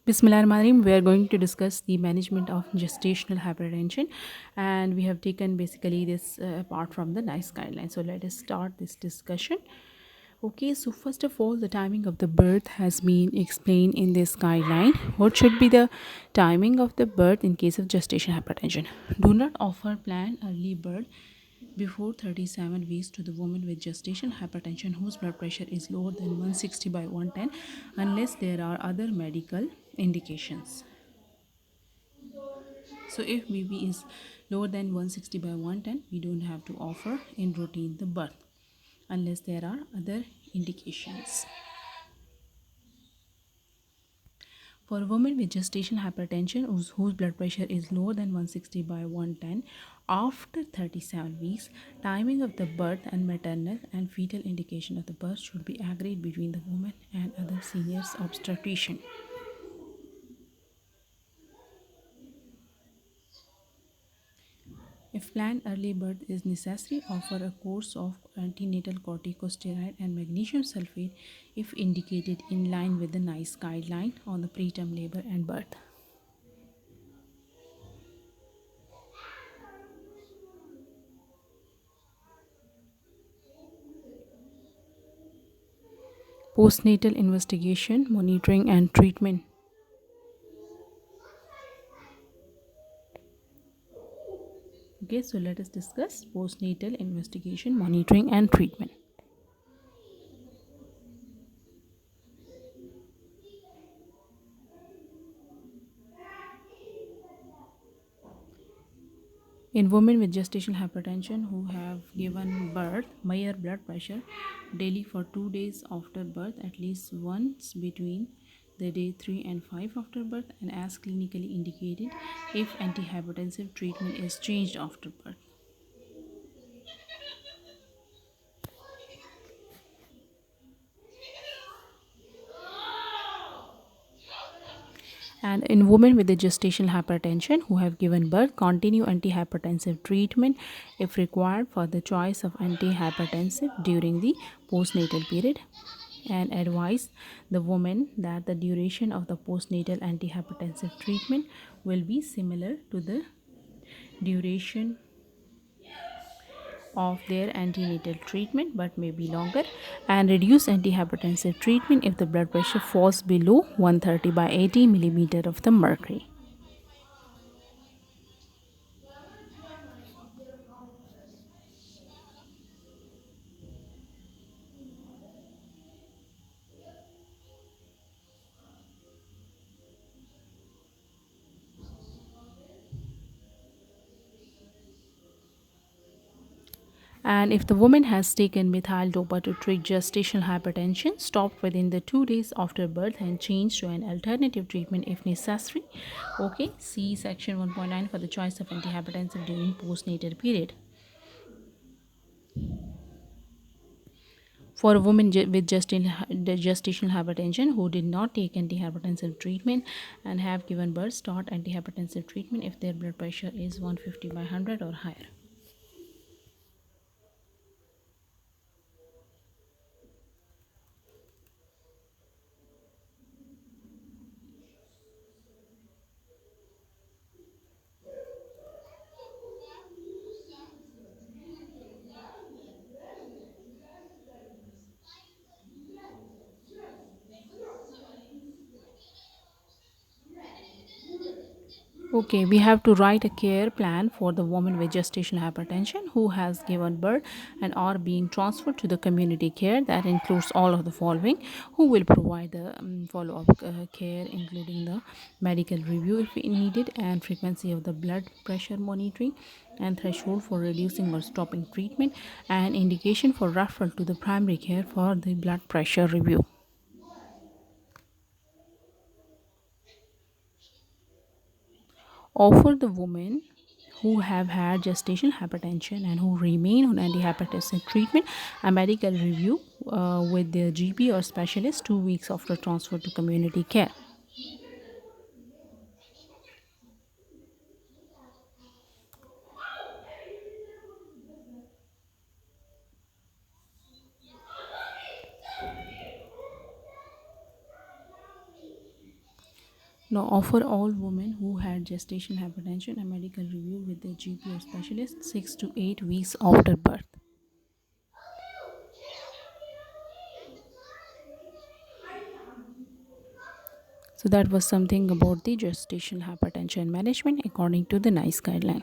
Bismillahirrahmanirrahim. We are going to discuss the management of gestational hypertension, and we have taken basically this apart from the NICE guidelines. So let us start this discussion. Okay, so first of all, the timing of the birth has been explained in this guideline. What should be the timing of the birth in case of gestational hypertension? Do not offer planned early birth before 37 weeks to the woman with gestational hypertension whose blood pressure is lower than 160 by 110 unless there are other medical indications. So if BB is lower than 160 by 110, we don't have to offer in routine the birth unless there are other indications. For a woman with gestational hypertension whose blood pressure is lower than 160 by 110, after 37 weeks, timing of the birth and maternal and fetal indication of the birth should be agreed between the woman and other seniors obstetrician. If planned early birth is necessary, offer a course of antenatal corticosteroid and magnesium sulfate if indicated in line with the NICE guideline on the preterm labor and birth. Postnatal investigation, monitoring, and treatment. Okay, so let us discuss postnatal investigation, monitoring, and treatment. In women with gestational hypertension who have given birth, measure blood pressure daily for 2 days after birth, at least once between the day 3 and 5 after birth, and as clinically indicated if antihypertensive treatment is changed after birth. And in women with the gestational hypertension who have given birth, continue antihypertensive treatment if required for the choice of antihypertensive during the postnatal period. And advise the woman that the duration of the postnatal antihypertensive treatment will be similar to the duration of their antenatal treatment but may be longer, and reduce antihypertensive treatment if the blood pressure falls below 130 by 80 millimeter of the mercury. And if the woman has taken methyl dopa to treat gestational hypertension, stopped within the 2 days after birth and changed to an alternative treatment if necessary. Okay, see section 1.9 for the choice of antihypertensive during postnatal period. For a woman with gestational hypertension who did not take antihypertensive treatment and have given birth, start antihypertensive treatment if their blood pressure is 150 by 100 or higher. Okay, we have to write a care plan for the woman with gestational hypertension who has given birth and are being transferred to the community care. That includes all of the following: who will provide the follow-up care, including the medical review if needed, and frequency of the blood pressure monitoring, and threshold for reducing or stopping treatment, and indication for referral to the primary care for the blood pressure review. Offer the women who have had gestational hypertension and who remain on antihypertensive treatment a medical review with their GP or specialist 2 weeks after transfer to community care. Now, offer all women who had gestational hypertension a medical review with their GP or specialist 6 to 8 weeks after birth. So, that was something about the gestational hypertension management according to the NICE guideline.